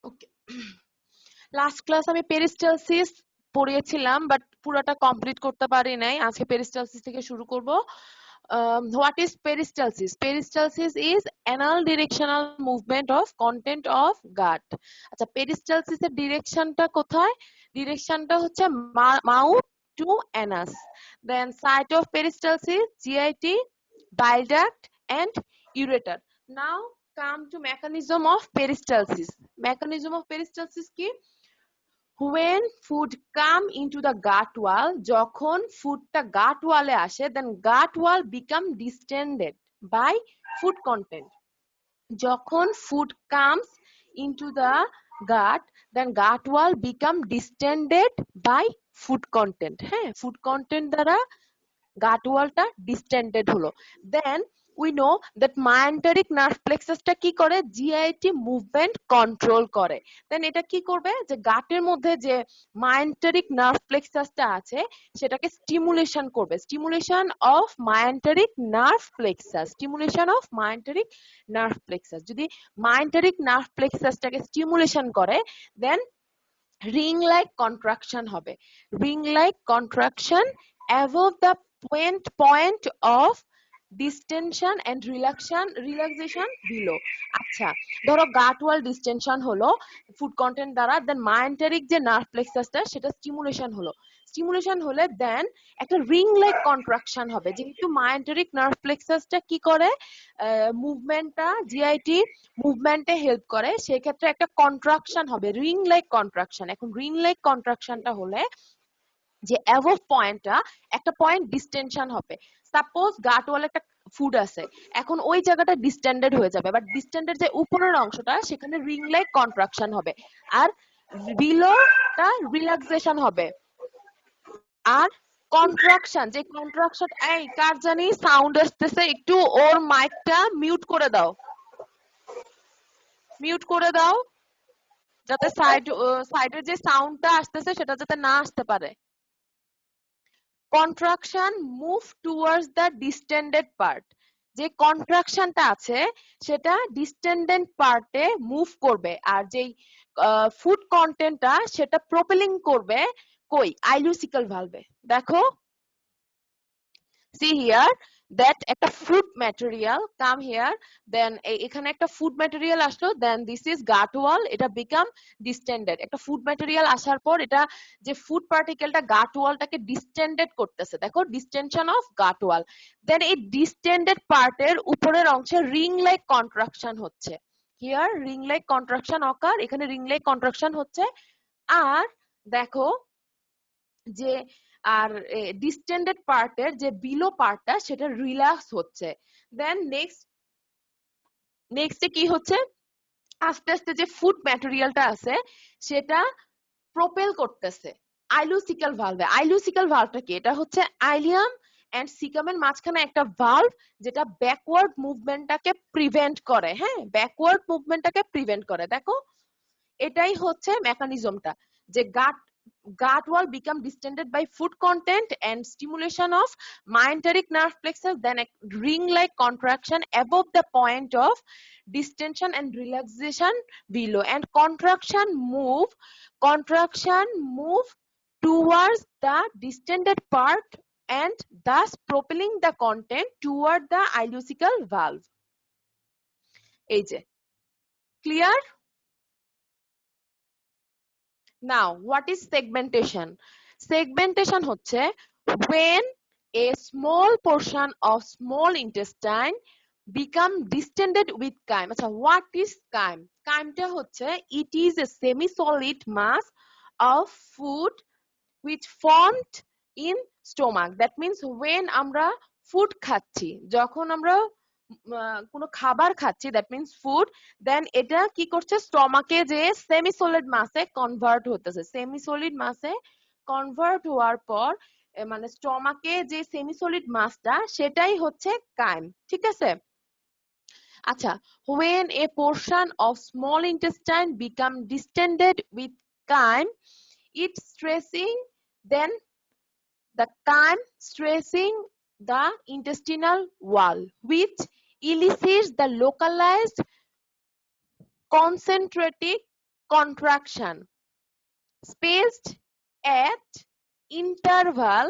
ওকে, last class আমি peristalsis পড়িয়েছিলাম but পুরোটা কমপ্লিট করতে পারি নাই। আজকে পেরিস্টালসিস থেকে শুরু করব। What is peristalsis? Peristalsis is anal directional movement of content of gut. আচ্ছা, পেরিস্টালসিস এর ডিরেকশনটা কোথায়? ডিরেকশনটা হচ্ছে mouth to anus. Then site of peristalsis GIT, bile duct and ureter. Now come to mechanism of peristalsis. Mechanism of peristalsis কি? When food come into the gut wall, যখন ফুডটা gut wall এ আসে, then gut wall become distended by food content. যখন food comes into the gut, then gut wall become distended by food content. হ্যাঁ, food content দ্বারা gut wall টা distended হলো। Then we know that myenteric nerve plexus টা কি করে? GIT movement control করে। Then এটা কি করবে? যে গাটের মধ্যে যে myenteric nerve plexus টা আছে সেটাকে স্টিমুলেশন করবে। Stimulation of myenteric nerve plexus, stimulation of myenteric nerve plexus। যদি myenteric nerve plexus টাকে স্টিমুলেশন করে, then ring like contraction হবে। ring like contraction above the point of distension and relaxation below। আচ্ছা, ধরো গাট ওয়াল ডিস্টেনশন হলো food content দ্বারা, দেন মায়েন্টারিক যে nerve প্লেক্সাসটা সেটা স্টিমুলেশন হলো। স্টিমুলেশন হলে দেন একটা রিং লাইক কন্ট্রাকশন হবে। যেহেতু মায়েন্টারিক নার্ভ প্লেক্সাসটা কি করে? মুভমেন্টটা জিআইটি মুভমেন্টে হেল্প করে, সেক্ষেত্রে একটা কন্ট্রাকশন হবে, রিং লাইক কন্ট্রাকশন। এখন রিং লাইক কন্ট্রাকশনটা হলে যে অ্যাবভ পয়েন্টটা একটা পয়েন্ট ডিস্টেনশন হবে। সাপোজ গাট ওয়াল একটা ফুড আছে, এখন ওই জায়গাটা ডিস্টেন্ডেড হয়ে যাবে, বাট ডিস্টেন্ডেড যে উপরের অংশটা সেখানে রিং লাইক কন্ট্রাকশন হবে, আর বিলোটা রিল্যাক্সেশন হবে। আর কন্ট্রাকশন, যে কন্ট্রাকশন, এই কার জানি সাউন্ড আসতেছে, একটু ওর মাইকটা মিউট করে দাও, মিউট করে দাও, যাতে সাইডের যে সাউন্ডটা আসতেছে সেটা যাতে না আসতে পারে। Contraction move towards the distended part. যে কন্ট্রাকশনটা আছে সেটা ডিস্টেন্ডেড পার্টে মুভ করবে, আর যেই ফুড কন্টেন্টটা সেটা প্রোপেলিং করবে কই? আইলিউসিক্যাল ভালভে। দেখো, see here that একটা ফুড ম্যাটেরিয়াল কাম হিয়ার, দেন এখানে একটা ফুড ম্যাটেরিয়াল আসলো, দেন দিস ইজ গাট ওয়াল, এটা বিকাম ডিস্টেন্ডেড। একটা ফুড ম্যাটেরিয়াল আসার পর এটা যে ফুড পার্টিকেলটা গাট ওয়ালটাকে ডিস্টেন্ডেড করতেছে, দেখো ডিস্টেনশন অফ গাট ওয়াল। দেন এই ডিস্টেন্ডেড পার্টের উপরের অংশে রিং লাইক কন্ট্রাকশন হচ্ছে। হিয়ার রিং লাইক কন্ট্রাকশন অকার, এখানে রিং লাইক কন্ট্রাকশন হচ্ছে। আর দেখো যে আর ডিস্টেন্ডেড পার্টের যে বিলো পার্টটা সেটা রিল্যাক্স হচ্ছে। দেন নেক্সটে কি হচ্ছে? আস্তে আস্তে যে ফুড ম্যাটেরিয়ালটা আছে সেটা প্রোপেল করতেছে আইলিউসিক্যাল ভালভে। আইলিউসিক্যাল ভালভটা কি? এটা হচ্ছে আইলিয়াম এন্ড সিকামের মাঝখানে একটা ভালভ, যেটা ব্যাকওয়ার্ড মুভমেন্টটাকে প্রিভেন্ট করে। হ্যাঁ, ব্যাকওয়ার্ড মুভমেন্টটাকে প্রিভেন্ট করে। দেখো, এটাই হচ্ছে মেকানিজমটা, যে gut wall become distended by food content and stimulation of myenteric nerve plexus, then a ring like contraction above the point of distension and relaxation below, and contraction move towards the distended part and thus propelling the content toward the ileocecal valve। এই যে clear? Now, what is segmentation? Segmentation হচ্ছে when a small portion of small intestine become distended with chyme. আচ্ছা, what is chyme? Chyme টা হচ্ছে it is a semi-solid mass of food which formed in stomach. That means when আমরা food খাচ্ছি, যখন আমরা কোনো খাবার খাচ্ছি, দ্যাট মিনস ফুড, দেন এটা কি করছে? স্টমাকে যে সেমি সলিড মাসে কনভার্ট হতেছে। সেমি সলিড মাসে কনভার্ট হওয়ার পর মানে স্টমাকে যে সেমি সলিড মাসটা সেটাই হচ্ছে কাইম। ঠিক আছে? আচ্ছা, when a portion of small intestine become distended with chyme, it stressing, then the chyme stressing the intestinal wall, which elicits the localized concentric contraction spaced at interval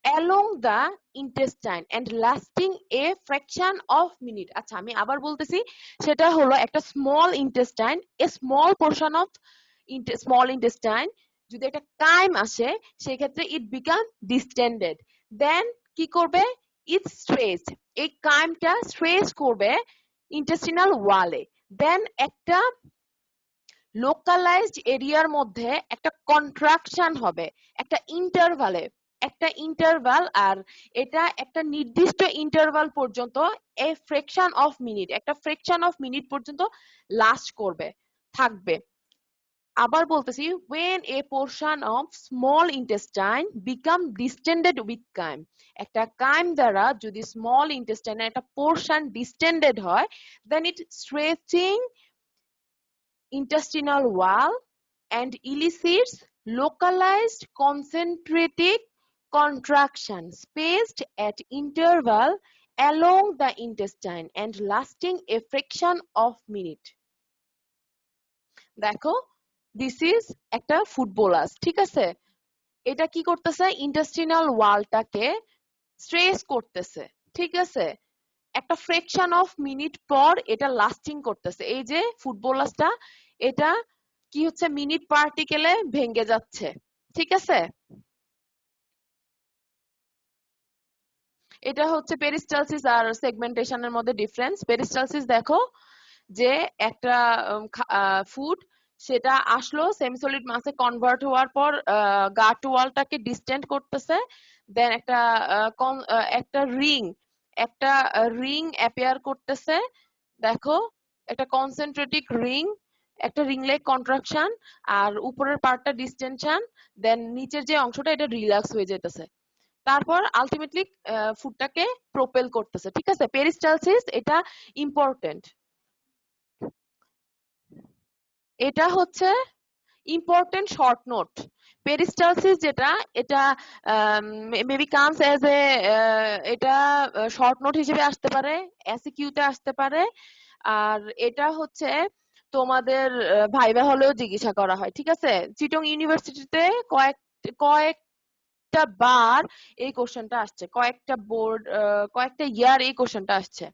along the intestine and lasting a fraction of minute. আচ্ছা আমি আবার বলতেছি, সেটা হলো একটা small intestine, a small portion of small intestine যদি একটা কাইম আসে সেই ক্ষেত্রে it become distended, then কি করবে, it stressed, এই কাইমটা স্ট্রেস করবে intestinal wall এ, then একটা লোকালাইজড এরিয়ার মধ্যে একটা কন্ট্রাকশন হবে একটা ইন্টারভালে, একটা ইন্টারভাল, আর এটা একটা নির্দিষ্ট ইন্টারভাল পর্যন্ত এ ফ্র্যাকশন অফ মিনিট, একটা ফ্র্যাকশন অফ মিনিট পর্যন্ত লাস্ট করবে, থাকবে। আবার বলতেছি, when a portion of small intestine become distended with chyme, একটা কাইম দ্বারা যদি স্মল ইন্টেস্টাইনের একটা পোর্শন ডিস্টেন্ডেড হয়, then it stretching intestinal wall and elicits localized concentric contraction spaced at interval along the intestine and lasting a fraction of minute. দেখো, this is একটা footballer, ঠিক আছে, এটা কি করতেছে, ইন্টেস্টিনাল ওয়ালটাকে স্ট্রেস করতেছে, ঠিক আছে, একটা ফ্র্যাকশন অফ মিনিট পর এটা লাস্টিং করতেছে, এই যে ফুটবলারটা এটা কি হচ্ছে মিনিট পার্টিকেলে ভেঙে যাচ্ছে, ঠিক আছে। এটা হচ্ছে পেরিস্টালসিস আর সেগমেন্টেশনের মধ্যে ডিফারেন্স। পেরিস্টালসিস দেখো যে একটা ফুড সেটা আসলো সেমিসলিড মাসে কনভার্ট হওয়ার পর গাট ওয়ালটাকে ডিস্টেন্ট করতেছে, দেন একটা রিং অ্যাপিয়ার করতেছে, দেখো একটা কনসেন্ট্রেটিক রিং, একটা রিং লাইক কন্ট্রাকশন, আর উপরের পার্টটা ডিস্টেনশন, দেন নিচের যে অংশটা এটা রিল্যাক্স হয়ে যেতেছে, তারপর আলটিমেটলি ফুডটাকে প্রোপেল করতেছে, ঠিক আছে। পেরিস্টালসিস এটা ইম্পর্টেন্ট, এটা হচ্ছে ইম্পর্টেন্ট শর্ট নোট। পেরিস্টালসিস যেটা, এটা মেবি কামস এজ এ, এটা শর্ট নোট হিসেবে আসতে পারে, এসিকিউতে আসতে পারে, আর এটা হচ্ছে তোমাদের ভাইভা হলেও জিজ্ঞাসা করা হয়, ঠিক আছে। চিটং ইউনিভার্সিটিতে কয়েকটা বার এই কোশ্চেনটা আসছে, কয়েকটা বোর্ড, কয়েকটা ইয়ার এই কোশ্চেনটা আসছে।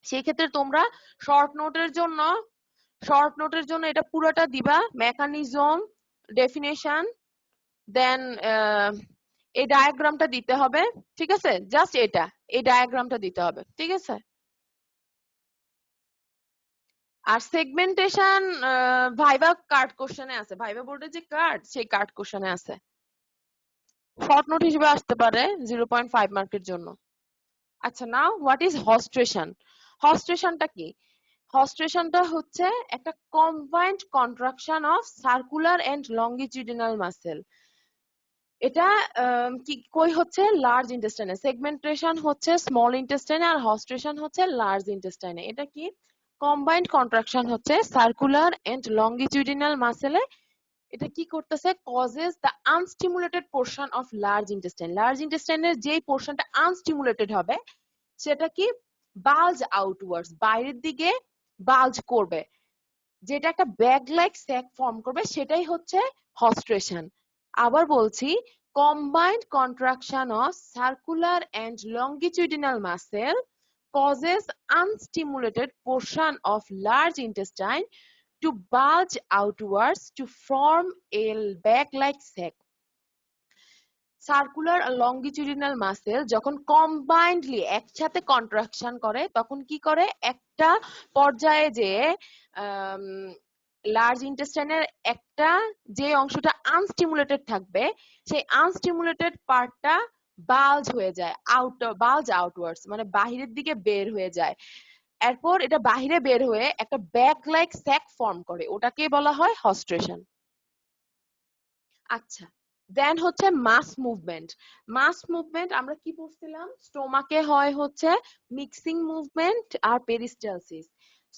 সেই ক্ষেত্রে তোমরা শর্ট নোটের জন্য এটা পুরোটা দিবা, মেকানিজম, ডেফিনেশন, দেন এই ডায়াগ্রামটা দিতে হবে, ঠিক আছে, জাস্ট এটা, এই ডায়াগ্রামটা দিতে হবে, ঠিক আছে। আর সেগমেন্টেশন ভাইভা কার্ড কোশ্চেনে আছে, ভাইভা বোর্ডে যে কার্ড সেই কার্ড কোশ্চেনে আছে, শর্ট নোট হিসেবে আসতে পারে 0.5 মার্কের জন্য। আচ্ছা, নাও হোয়াট ইজ হস্ট্রেশন? হস্ট্রেশনটা কি? হস্ট্রেশনটা হচ্ছে একটা combined contraction of circular and longitudinal muscle. এটা কি কই হচ্ছে লার্জ ইন্টেস্টাইনে, সেগমেন্টেশন হচ্ছে স্মল ইন্টেস্টাইনে আর হস্ট্রেশন হচ্ছে লার্জ ইন্টেস্টাইনে। এটা কি কম্বাইন্ড কন্ট্রাকশন হচ্ছে সার্কুলার এন্ড লঙ্গিটিউডিনাল মাসেলে, এটা কি করতেছে, causes the unstimulated portion of large intestine, large ইন্টেস্টাইনের যেই পোর্শনটা আনস্টিমুলেটেড হবে সেটা কি বাল্জ আউটওয়ার্ডস, বাইরের দিকে বাল্জ করবে, যেটা একটা ব্যাগ লাইক স্যাক ফর্ম করবে, সেটাই হচ্ছে হস্ট্রেশন। আবার বলছি, combined contraction of circular and longitudinal muscle causes unstimulated portion of large intestine to bulge outwards to form a bag-like sac. Circular আর লঙ্গিটিউডিনাল মাসেল যখন কম্বাইন্ডলি একসাথে কন্ট্রাকশন করে তখন কি করে, একটা পর্যায়ে যে লার্জ ইন্টেস্টাইনের একটা যে অংশটা আনস্টিমুলেটেড থাকবে সেই আনস্টিমুলেটেড পার্টটা বাল্জ হয়ে যায়, বাল্জ আউটওয়ার্ডস, মানে বাহিরের দিকে বের হয়ে যায়। এরপর এটা বাহিরে বের হয়ে একটা ব্যাগ লাইক স্যাক ফর্ম করে, ওটাকে বলা হয় হস্ট্রেশন। আচ্ছা, দেন হচ্ছে মাস মুভমেন্ট। মাস মুভমেন্ট আমরা কি পড়ছিলাম, স্টোমাকে হয় হচ্ছে মিক্সিং মুভমেন্ট আর পেরিস্টালসিস,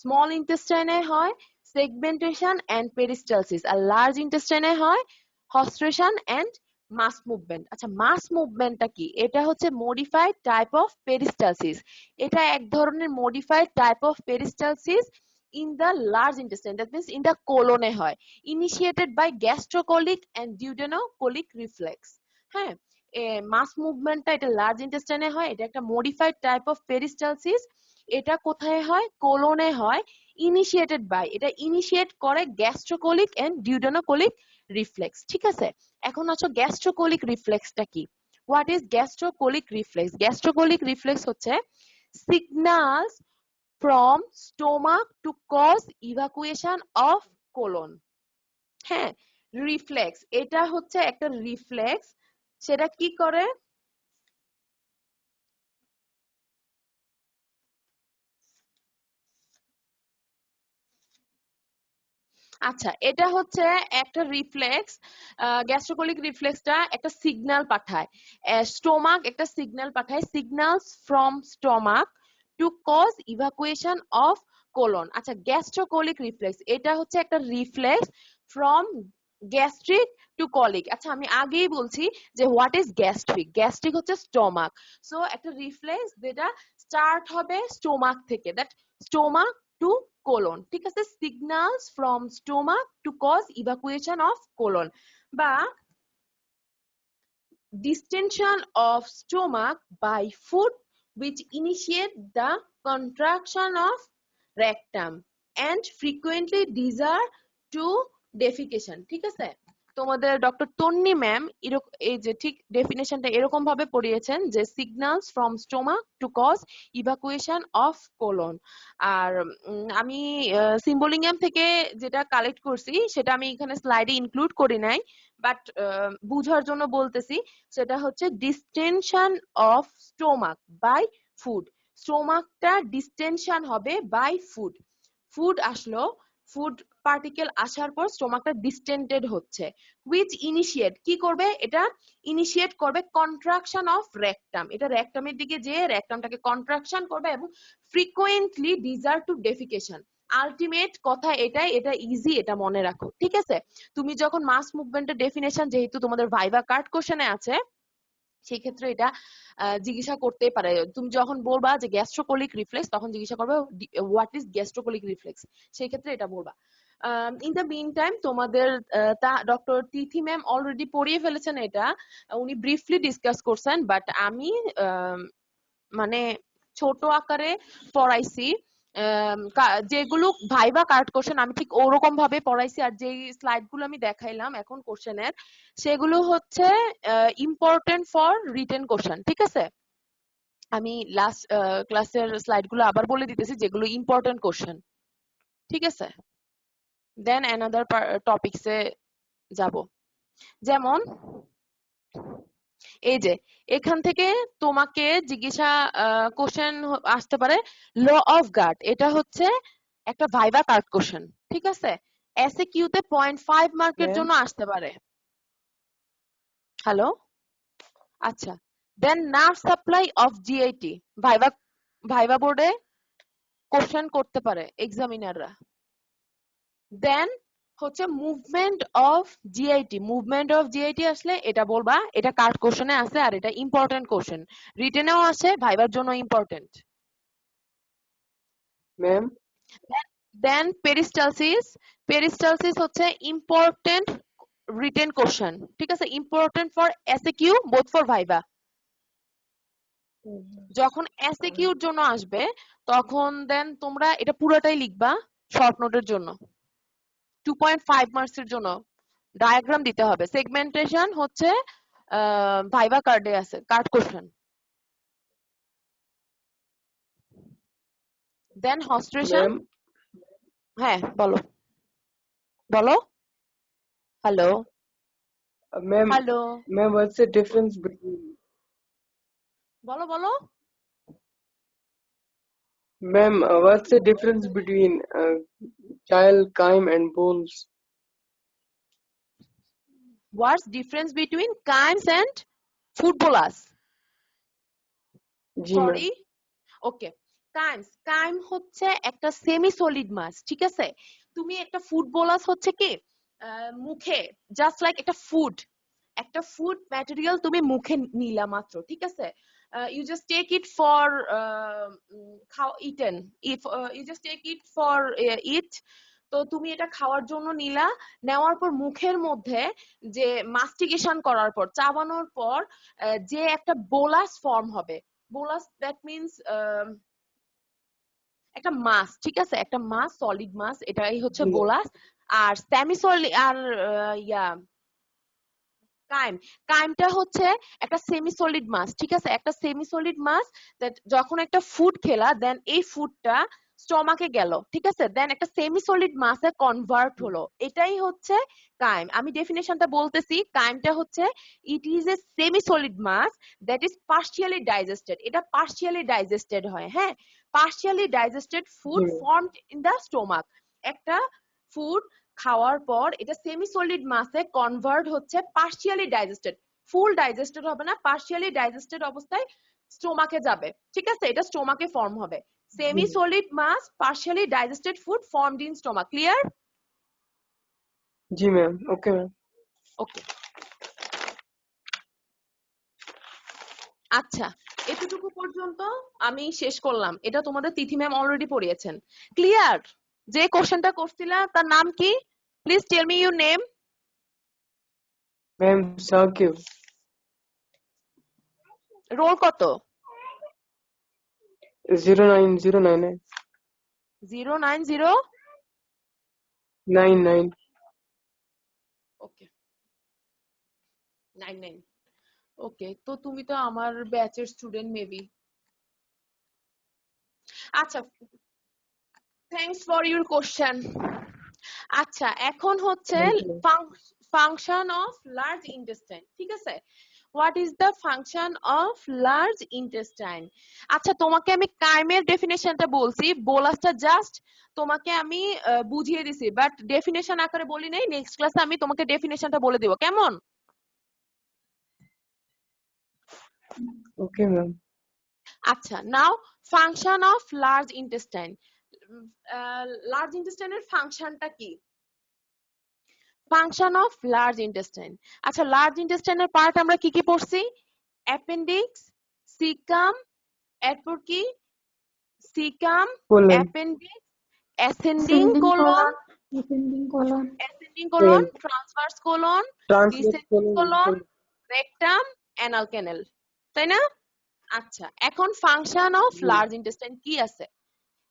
স্মল ইন্টেস্টাইনে হয় সেগমেন্টেশন এন্ড পেরিস্টালসিস, আর লার্জ ইন্টেস্টাইনে হয় হস্ট্রেশন এন্ড মাস মুভমেন্ট। আচ্ছা, মাস মুভমেন্টটা কি? এটা হচ্ছে মডিফাইড টাইপ অফ পেরিস্টালসিস, এটা এক ধরনের modified type of peristalsis. in the large intestine, that means in the colon এ হয়, initiated by gastrocolic and duodenocolic reflex. হ্যাঁ, মাস মুভমেন্টটা এটা লার্জ ইন্টেস্টাইনে হয়, এটা একটা মডিফাইড টাইপ অফ পেরিস্টালসিস। এটা কোথায় হয়? কোলনে হয়, ইনিশিয়েটেড বাই, এটা ইনিশিয়েট করে গ্যাস্ট্রোকোলিক এন্ড ডিউডেনোকোলিক রিফ্লেক্স। ঠিক আছে, এখন আসো গ্যাস্ট্রোকোলিক রিফ্লেক্সটা কি? What is gastrocolic reflex? Gastrocolic reflex হচ্ছে signals from stomach to cause evacuation of colon। হ্যাঁ, রিফ্লেক্স, এটা হচ্ছে একটা রিফ্লেক্স, সেটা কি করে? আচ্ছা, এটা হচ্ছে একটা রিফ্লেক্স, গ্যাস্ট্রোকোলিক রিফ্লেক্সটা একটা সিগন্যাল পাঠায়, স্টোমাক একটা সিগন্যাল পাঠায়, signals from stomach to cause evacuation of colon. আচ্ছা, গ্যাস্ট্রোকোলিক রিফ্লেক্স এটা হচ্ছে একটা reflex from gastric to colic. আচ্ছা, আমি আগেই বলছি যে হোয়াট ইজ গ্যাস্ট্রিক, গ্যাস্ট্রিক হচ্ছে স্টোমাক, সো একটা রিফ্লেক্স যেটা স্টার্ট হবে স্টোমাক থেকে, দ্যাট স্টোমাক টু colon, ঠিক আছে, signals from stomach to cause evacuation of colon, বা distension of stomach by food which initiate the contraction of rectum and frequently desire to defecation। ঠিক আছে, তোমাদের doctor তন্নি ma'am এই যে ঠিক ডেফিনেশনটা এরকম ভাবে পড়িয়েছেন যে signals from stomach to cause evacuation of colon. আর আমি সিম্বলিংয়াম থেকে যেটা কালেক্ট করছি সেটা আমি এখানে স্লাইডে ইনক্লুড করি নাই, বাট বুঝার জন্য বলতেছি, সেটা হচ্ছে distension of stomach by food. স্টোমাকটা ডিস্টেনশন হবে বাই ফুড, ফুড আসলো, ফুড পার্টিকেল আসার পর স্টোমাকটা ডিস্টেন্টেড হচ্ছে, হুইচ ইনিশিয়েট কি করবে? এটা ইনিশিয়েট করবে কন্ট্রাকশন অফ রেকটাম, এটা রেকটামের দিকে যে রেকটামটাকে কন্ট্রাকশন করবে এবং frequently desire to defecation. Ultimate কথা এটাই, এটা ইজি, এটা মনে রাখো। ঠিক আছে, তুমি যখন মাস মুভমেন্টের ডেফিনেশন যেহেতু তোমাদের ভাইভা কার্ড কোশ্চেনে আছে, সেই ক্ষেত্রে এটা জিজ্ঞাসা করতে পারে। তুমি যখন বলবা যে গ্যাস্ট্রোকোলিক রিফ্লেক্স, তখন জিজ্ঞাসা করবে হোয়াট ইজ গ্যাস্ট্রোকোলিক রিফ্লেক্স, সেই ক্ষেত্রে এটা বলবা। ইন দ্য মিন টাইম তোমাদের ডক্টর তিথি ম্যাম অলরেডি পড়িয়ে ফেলেছেন, এটা উনি ব্রিফলি ডিসকাস করছেন, বাট আমি মানে ছোট আকারে পড়াইছি। যেগুলো ভাইভা কার্ড কোশ্চেন আমি ঠিক ওরকম ভাবে পড়াইছি, আর যে স্লাইড গুলো আমি দেখাইলাম এখন কোশ্চেনের, সেগুলো হচ্ছে ইম্পর্টেন্ট ফর রিটেন কোশ্চেন। ঠিক আছে, আমি লাস্ট ক্লাসের স্লাইড গুলো আবার বলে দিতেছি যেগুলো ইম্পর্টেন্ট কোশ্চেন। ঠিক আছে, দেন অ্যানাদার টপিকসে যাব। যেমন এই যে এখান থেকে তোমাকে জিজ্ঞাসা কোশ্চেন আসতে পারে, ল অফ গার্ড, এটা হচ্ছে একটা ভাইভা কার্ড কোশ্চেন। ঠিক আছে, এসএকিউ তে 0.5 মার্কের জন্য আসতে পারে। হ্যালো, আচ্ছা, then nerve supply of GIT, viva viva বোর্ডে কোশ্চেন করতে পারে এক্সামিনাররা। দেন হচ্ছে movement of GIT, movement of GIT আসলে এটা বলবা, এটা কার্ড কোশ্চেনে আছে আর এটা ইম্পর্টেন্ট কোশ্চেন, রিটেনেও আছে, ভাইবার জন্য ইম্পর্টেন্ট। ম্যাম, দেন পেরিস্টালসিস, পেরিস্টালসিস হচ্ছে ইম্পর্টেন্ট রিটেন কোশ্চেন। ঠিক আছে, important for SAQ both for viva. যখন এসএকিউর জন্য আসবে তখন দেন তোমরা এটা পুরোটাই লিখবা শর্ট নোটের জন্য, 2.5 মার্কস এর জন্য ডায়াগ্রাম দিতে হবে। সেগমেন্টেশন হচ্ছে ভাইভা কার্ডে আছে, কার্ড কোশ্চেন। দেন হস্ট্রেশন, ম্যাম, হ্যাঁ বলো বলো, hello ma'am, hello, ma'am, what's the difference between বলো বলো, ma'am? What's the difference between child, chyme, and bones? What's difference between chymes and food boluses? জি ma'am. Sorry, okay, chymes, chyme হচ্ছে একটা semi solid মাস। ঠিক আছে, তুমি একটা ফুটবলার্স হচ্ছে কি মুখে জাস্ট লাইক একটা ফুড, একটা ফুড ম্যাটেরিয়াল তুমি মুখে নিলা মাত্র। ঠিক আছে, you just take it for eaten, if you just take it for eat, তো তুমি এটা খাওয়ার জন্য নিলা, নেওয়ার পর মুখের মধ্যে যে মাস্টিকেশন করার পর, চাবানোর পর যে একটা বোলাস ফর্ম হবে, বোলাস দ্যাট মিনস একটা মাস, ঠিক আছে, একটা মাস, সলিড মাস, এটাই হচ্ছে জি ম্যাম। বোলাস। আর সেমি সলিড আর ইয়া কাইম, কাইমটা হচ্ছে একটা সেমি সলিড মাস, ঠিক আছে, একটা সেমি সলিড মাস দ্যাট যখন একটা ফুড খেলা দেন এই ফুডটা স্টমাকে গেল, ঠিক আছে, দেন একটা সেমি সলিড মাসে কনভার্ট হলো, এটাই হচ্ছে কাইম। আমি ডেফিনেশনটা বলতেছি, কাইমটা হচ্ছে it is a semi solid mass that is partially digested, এটা পার্শিয়ালি ডাইজেস্টেড হয়, হ্যাঁ, পার্শিয়ালি ডাইজেস্টেড জি food ma'am. Formed in the stomach. একটা ফুড খাওয়ার পর এটা সেমি সলিড মাসে কনভার্ট হচ্ছে পার্শিয়ালি ডাইজেস্টেড, ফুল ডাইজেস্টেড হবে না, পার্শিয়ালি ডাইজেস্টেড অবস্থায় স্টোমাকে যাবে, ঠিক আছে, এটা স্টোমাকে ফর্ম হবে। জি semi solid mass partially digested food formed in stomach, clear? জি ম্যাম, ওকে ম্যাম। ওকে, আচ্ছা, এতটুকু পর্যন্ত আমি শেষ করলাম, এটা তোমাদের তিথি ম্যাম অলরেডি পড়িয়েছেন, ক্লিয়ার? যে কোশ্চেনটা করছিলা তার নাম কি? Please tell me your name. Ma'am Sakib. Roll কত? 09099 090, 99। ওকে, 99। ওকে, তো তুমি তো আমার ব্যাচের স্টুডেন্ট মেবি। আচ্ছা, থ্যাঙ্কস ফর ইউর কোশ্চেন। আচ্ছা, এখন হচ্ছে thank you ma'am. Function of large intestine, ঠিক আছে, what is the function of large intestine? আচ্ছা, তোমাকে আমি কাইমের ডেফিনেশনটা বলছি, বোলাসটা জাস্ট তোমাকে আমি বুঝিয়ে দিছি, বাট ডেফিনেশন আকারে বলি নাই, নেক্সট ক্লাসে আমি তোমাকে ডেফিনেশনটা বলে দিব, কেমন? Okay ma'am. আচ্ছা, now function of large intestine. Large ইন্টেস্টাইনের ফাংশনটা কি? ফাংশন অফ লার্জ ইন্টেস্টাইন, আচ্ছা, লার্জ ইন্টেস্টাইনের পার্ট আমরা কি কি পড়ছি? অ্যাপেন্ডিক্স, সিকাম, এরপর কি? সিকাম, বললেন। Appendix, ascending Ascending colon, colon, descending colon, ascending colon, transverse colon, translate descending করুন। কোলন, রেকটাম, অ্যানাল ক্যানেল, তাই না? আচ্ছা, এখন function of G large intestine কি আছে?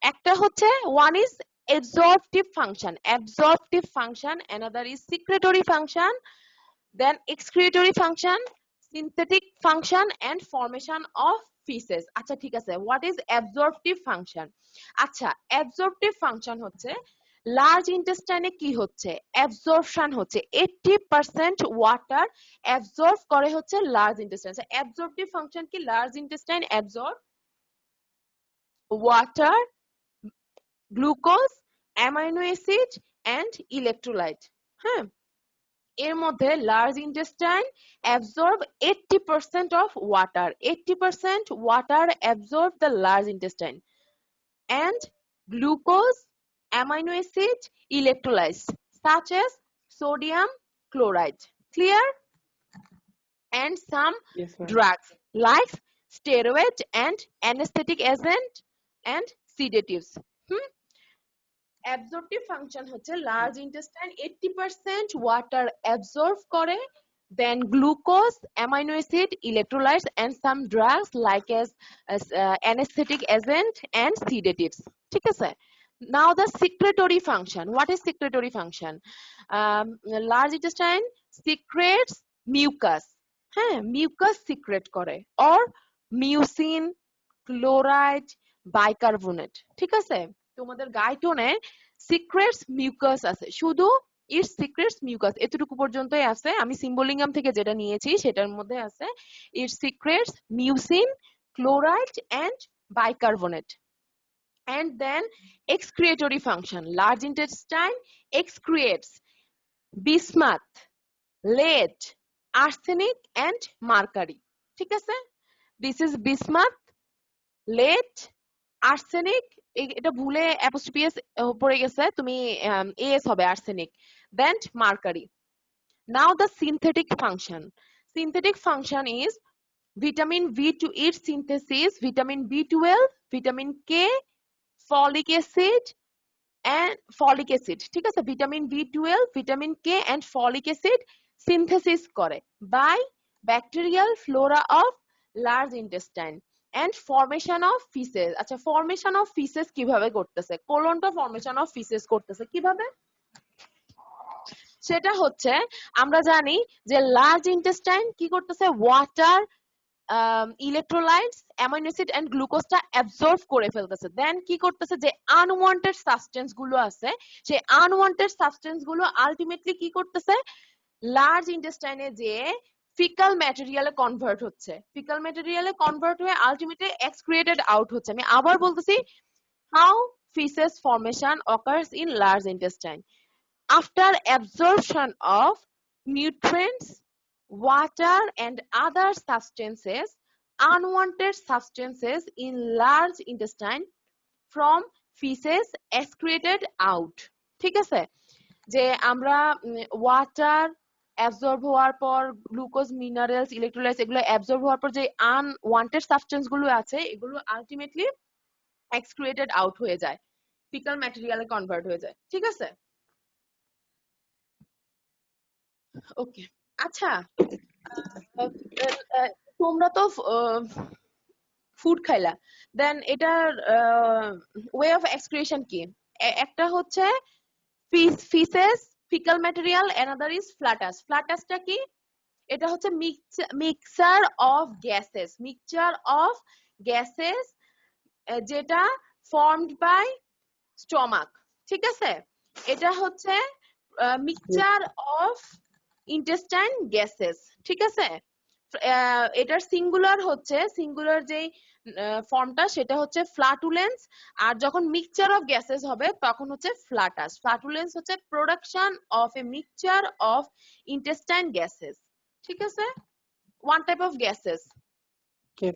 একটা হচ্ছে one is absorptive function, absorptive function, another is secretory function, then excretory function, synthetic function and formation of feces। আচ্ছা, ঠিক আছে, what is absorptive function? আচ্ছা, absorptive function হচ্ছে লার্জ ইন্টেস্টাইনে কি হচ্ছে, অ্যাবজর্পশন হচ্ছে, 80% ওয়াটার অ্যাবজর্ব করে হচ্ছে লার্জ ইন্টেস্টাইন। অ্যাবজর্পটিভ ফাংশন কি? Large intestine absorb water, glucose, amino acid and electrolyte, হ্যাঁ, এর মধ্যে large intestine absorb 80% of water, 80% water absorb the large intestine and glucose, amino acid, electrolytes such as sodium chloride, clear? And some yes ma'am. drugs like steroid and anesthetic agent and sedatives। Absorptive function হচ্ছে large intestine 80% water absorb করে, then glucose, amino acid, electrolytes and some drugs like as anesthetic agent and sedatives, ঠিক আছে? Now the secretory function, what is secretory function? Large intestine secretes mucus, হ্যাঁ, mucus secret করে, or mucin, chloride, bicarbonate, ঠিক আছে, তোমাদের গাইটনে secrets mucus আছে, শুধু ইট secrets mucus, এতটুকু পর্যন্তই আছে, আমি সিম্বলিঙ্গাম থেকে যেটা নিয়েছি সেটার মধ্যে আছে it secretes mucin, chloride and bicarbonate. And then excretory function, large intestine excretes bismuth, lead, arsenic and mercury, ঠিক আছে, this is bismuth, lead, arsenic, এটা ভুলে অ্যাপোস্ট্রোফি এস পড়ে গেছে, তুমি এস হবে arsenic, then mercury. Now the synthetic function, synthetic function is vitamin B to its synthesis, vitamin B12, vitamin K, folic acid and folic acid, ঠিক আছে, vitamin B12, vitamin K and folic acid synthesis করে by bacterial flora of large intestine and formation of feces। আচ্ছা, formation of feces কিভাবে করতেছে? কোলনটা formation of feces করতেছে কিভাবে? সেটা হচ্ছে, আমরা জানি যে লার্জ ইন্টেস্টাইন কি করতেছে, water, electrolytes, amino acid and গ্লুকোজটা অ্যাবজর্ব করে ফেলতেছে। দেন কি করতেছে, যে আনওয়ান্টেড সাবস্টেন্স গুলো আছে, সেই আনওয়ান্টেড সাবস্টেন্স গুলো আলটিমেটলি কি করতেছে, লার্জ ইন্টেস্টাইনে যে ফিকাল ম্যাটেরিয়ালে কনভার্ট হচ্ছে, ফিকাল ম্যাটেরিয়ালে কনভার্ট হয়ে আলটিমেটলি এক্সক্রিয়েটেড আউট হচ্ছে। আমি আবার বলতেছি, how ফিসেস formation occurs in large intestine after absorption of nutrients, water and other substances, unwanted substances in large intestine from feces excreted out। ঠিক আছে, যে আমরা ওয়াটার অ্যাবজর্ব হওয়ার পর গ্লুকোজ, মিনারেলস, ইলেকট্রোলাইটস এগুলো অ্যাবজর্ব হওয়ার পর যে আনওয়ান্টেড সাবস্টেন্স গুলো আছে, এগুলো আলটিমেটলি এক্সক্রিয়েটেড আউট হয়ে যায়, ফিকাল ম্যাটেরিয়ালে কনভার্ট হয়ে যায়। ঠিক আছে, ওকে। আচ্ছা, তোমরা তো ফুড খাইলা, দেন এটার ওয়ে অফ এক্সক্রিয়েশন কি? একটা হচ্ছে faeces, faecal material, another is flatus. ফ্লাটাসটা কি? এটা হচ্ছে mixture of gases, mixture of gases যেটা ফর্মড বাই স্টমাক। ঠিক আছে, এটা হচ্ছে মিক্সচার অফ ইন্টেস্টাইন গ্যাসেস। ঠিক আছে, এটার সিঙ্গুলার হচ্ছে, সিঙ্গুলার যেই ফর্মটা সেটা হচ্ছে ফ্লাটুলেন্স, আর যখন মিক্সচার অফ গ্যাসেস হবে তখন হচ্ছে ফ্লাটাস। ফ্লাটুলেন্স হচ্ছে production of a mixture of intestine gases. ঠিক আছে, one type of gases. Okay.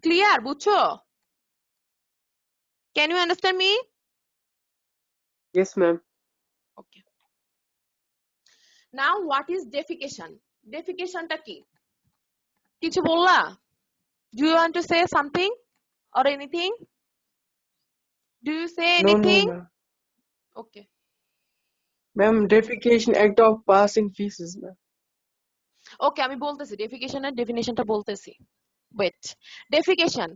Clear? বুঝছো? Can you understand me? Yes, ma'am. Okay. Now what is defecation? ডেফিকেশনটা কি? কিছু বললা? Do you want to say something or anything? Do you say No, anything? ma'am. Okay. Ma'am, defecation, act of passing feces, ma'am. Okay, আমি বলতেছি ডেফিকেশনের ডেফিনেশনটা বলতেছি। Wait. Defecation.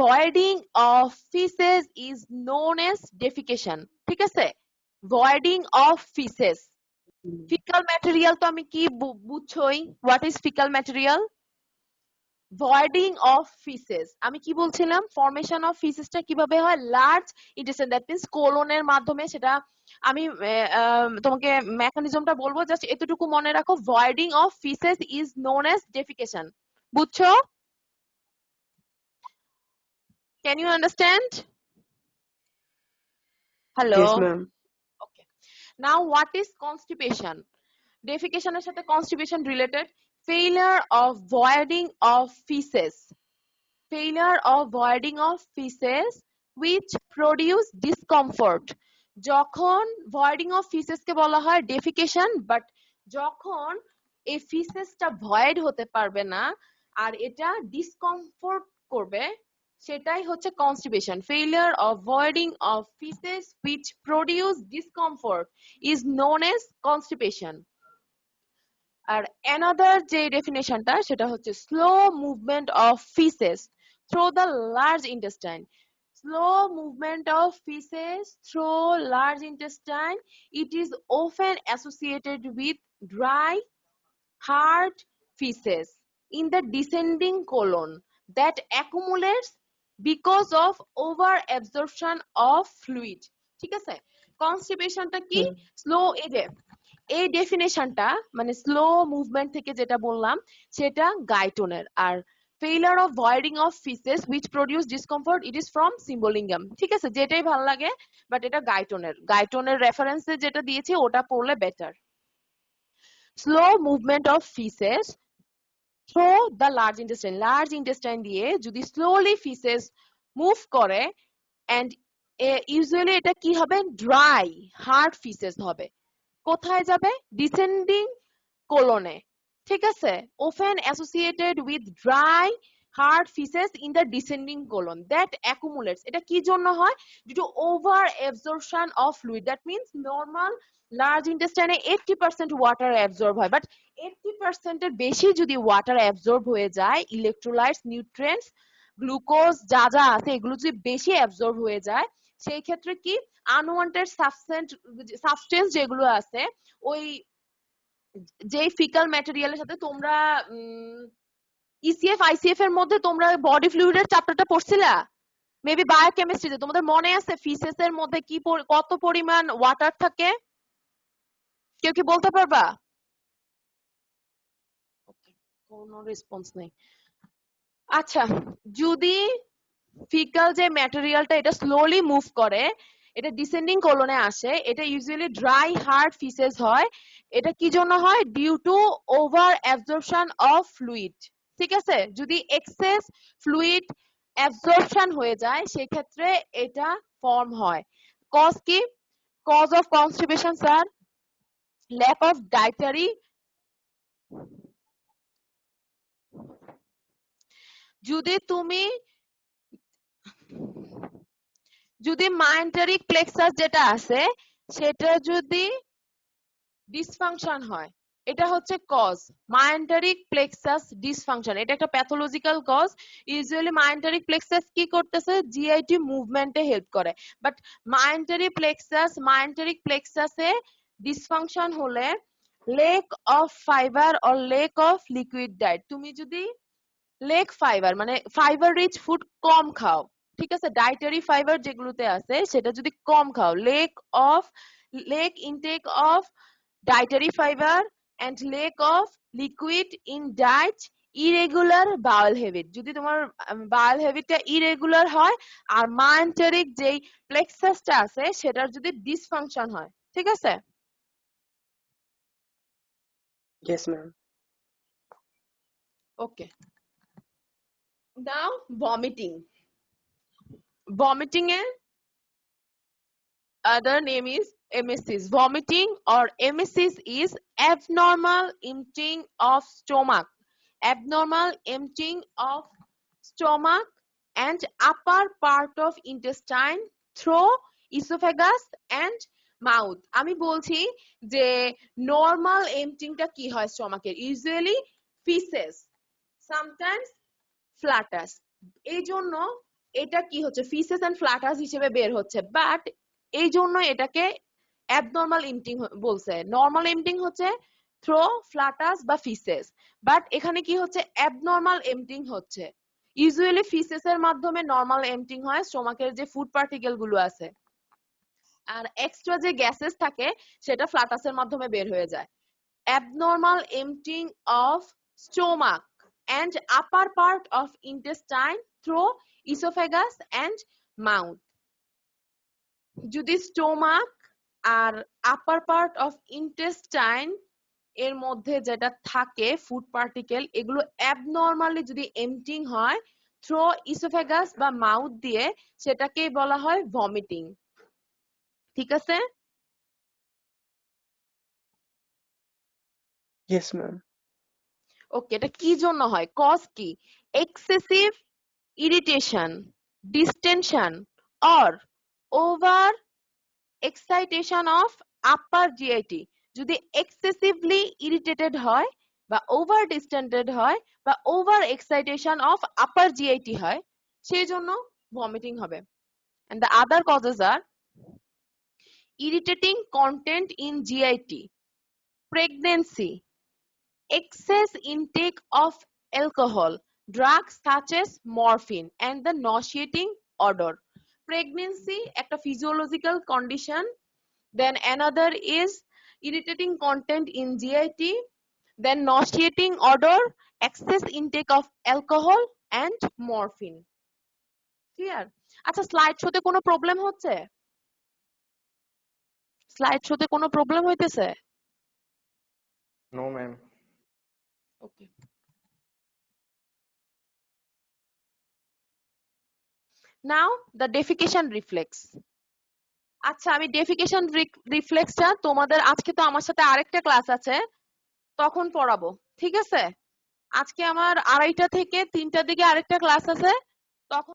Voiding of feces is known as defecation. ঠিক আছে? Voiding of feces. Fecal material তো আমি কি বুঝছই? What is fecal material? Voiding of faeces, আমি কি বলছিলাম, ফর্মেশন অফ ফিসেসটা কিভাবে হয়, লার্জ ইন্টেস্টাইন, দ্যাট মিন্স কোলনের মাধ্যমে। সেটা আমি তোমাকে মেকানিজমটা বলবো, জাস্ট এতটুকু মনে রাখো, voiding of faeces is known as defecation. বুঝছো? Can you understand? Hello? Yes, ma'am. Okay. Now what is constipation? ডেফিকেশনের সাথে constipation related. Failure of voiding of faeces, failure of voiding of feces which produce discomfort। যখন voiding of feces কে বলা হয় defecation, but যখন এই ফিসেসটা void হতে পারবে না আর এটা ডিসকমফোর্ট করবে, সেটাই হচ্ছে constipation. Failure of voiding of feces which produce discomfort is known as constipation। আর অ্যানাদার যে ডেফিনেশনটা সেটা হচ্ছে slow movement of faeces through the large intestine. Slow movement of faeces through large intestine, it is often associated with dry hard feces in the descending colon that accumulates because of over absorption of fluid। ঠিক আছে, কনস্টিপেশনটা কি? Slow, এই ডেফিনেশনটা মানে slow movement থেকে যেটা বললাম সেটা গাইটনের, আর failure of voiding of faeces which produce discomfort, it is from Sembulingam. ঠিক আছে, যেটাই ভালো লাগে, বাট এটা গাইটনের রেফারেন্সে যেটা দিয়েছি ওটা পড়লে better. Slow movement of faeces through the large intestine দিয়ে যদি স্লোলি ফিসেস মুভ করে, এন্ড ইউজুয়ালি এটা কি হবে, ড্রাই হার্ড ফিসেস হবে। কোথায় যাবে? ডিসেন্ডিং কোলনে। ঠিক আছে, often associated with dry hard feces in the descending colon that accumulates, এটা কি জন্য হয়, due to over absorption of fluid, that means normal large intestine 80% water absorb হয়, but 80% এর বেশি যদি water absorb হয়ে যায়, electrolytes, nutrients, গ্লুকোজ যা যা আছে এগুলো যদি বেশি absorb হয়ে যায়, সেই ক্ষেত্রে কি unwanted substance যেগুলো আছে, ওই যে ফিকাল ম্যাটেরিয়ালের সাথে তোমরা ইসিএফ আইসিএফ এর মধ্যে তোমরা বডি ফ্লুইডের চ্যাপ্টারটা পড়ছিলা মেবি বায়োকেমিস্ট্রিতে, তোমাদের মনে আছে ফিসেস এর মধ্যে কি কত পরিমাণ ওয়াটার থাকে, কেউ কি বলতে পারবা? কোনো রেসপন্স নেই। আচ্ছা, যদি ফিকাল যে ম্যাটেরিয়ালটা এটা স্লোলি মুভ করে, এটা ডিসেন্ডিং কোলনে আসে, এটা ইউজুয়ালি ড্রাই হার্ড ফিসেস হয়, এটা কি জন্য হয়, due to over absorption of fluid. ঠিক আছে, যদি এক্সেস ফ্লুইড অ্যাবজর্পশন হয়ে যায় সেক্ষেত্রে এটা ফর্ম হয়। কজ কি, cause of constipation sir, lack of dietary, যদি মাইন্টারিক প্লেক্সাস যেটা আছে সেটা যদি ডিসফাংশন হয়, এটা হচ্ছে কজ, মাইন্টারিক প্লেক্সাস ডিসফাংশন, এটা একটা প্যাথোলজিক্যাল কজ। ইউজুয়ালি মাইন্টারিক প্লেক্সাস কি করতেছে, জিআইটি মুভমেন্টে হেল্প করে, বাট মাইন্টারিক প্লেক্সাসে ডিসফাংশন হলে lake of fibre or lake of liquid diet, তুমি যদি লেক ফাইবার মানে ফাইবার রিচ ফুড কম খাও, ঠিক আছে, ডায়েটারি ফাইবার যেগুলোতে আছে সেটা যদি কম খাও, lake intake of dietary fiber and lack of liquid in diet, irregular bowel habit, যদি তোমার bowel habitটা irregular হয় আর mesenteric যেই plexusটা আছে সেটার যদি dysfunction হয়, ঠিক আছে? Yes, ma'am. Okay, now vomiting এর other name is emesis. Vomiting or emesis is abnormal emptying of stomach, abnormal emptying of stomach and upper part of intestine through esophagus and mouth. আমি বলছি যে normal এমটিংটা কি হয় স্টমাকের, usually ফিসেস, sometimes ফ্ল্যাটাস, এই জন্য এটা কি হচ্ছে ফিসেস এন্ড ফ্ল্যাটাস হিসেবে বের হচ্ছে, বাট এই জন্য এটাকে অ্যাবনর্মাল এমটিং বলছে। নরমাল এমটিং হচ্ছে থ্রো ফ্ল্যাটাস বা ফিসেস, বাট এখানে কি হচ্ছে অ্যাবনর্মাল এমটিং হচ্ছে। ইউজুয়ালি ফিসেস এর মাধ্যমে নরমাল এমটিং হয়, স্টমাকের যে ফুড পার্টিকেল গুলো আছে আর এক্সট্রা যে গ্যাসেস থাকে সেটা ফ্ল্যাটাসের মাধ্যমে বের হয়ে যায়। Abnormal emptying of stomach and upper part of intestine through esophagus and mouth. যদি স্টোমাক আর আপার পার্ট অফ ইন্টেস্টাইন এর মধ্যে যেটা থাকে ফুড পার্টিকেল, এগুলো অ্যাবনর্মালি যদি এমটিং হয় থ্রো ইসোফেগাস বা মাউথ দিয়ে, সেটাকেই বলা হয় ভমিটিং। ঠিক আছে? Yes, ma'am. ওকে, এটা কি জন্য হয়, কজ কি, excessive irritation, distinction or over excitation of upper GIT, যদি এক্সেসিভলি ইরিটেটেড হয় বা ওভার ডিস্টেন্টেড হয় বা over excitation of upper GIT হয়, সেই জন্য ভমিটিং হবে। and the other causes are irritating content in GIT, pregnancy, excess intake of alcohol, drugs such as morphine and the nauseating odor. Pregnancy একটা physiological condition, then another is irritating content in GIT, then nauseating odor, excess intake of alcohol and morphine. Clear? আচ্ছা, slide শোতে কোনো problem হচ্ছে? Slide শোতে কোনো problem হইতেছে? No, ma'am. Okay. Now the defecation reflex. আচ্ছা, আমি ডেফিকেশন রিফ্লেক্সটা তোমাদের, আজকে তো আমার সাথে আরেকটা ক্লাস আছে তখন পড়াবো। ঠিক আছে? আজকে আমার 2:30 থেকে 3টার দিকে আরেকটা ক্লাস আছে, তখন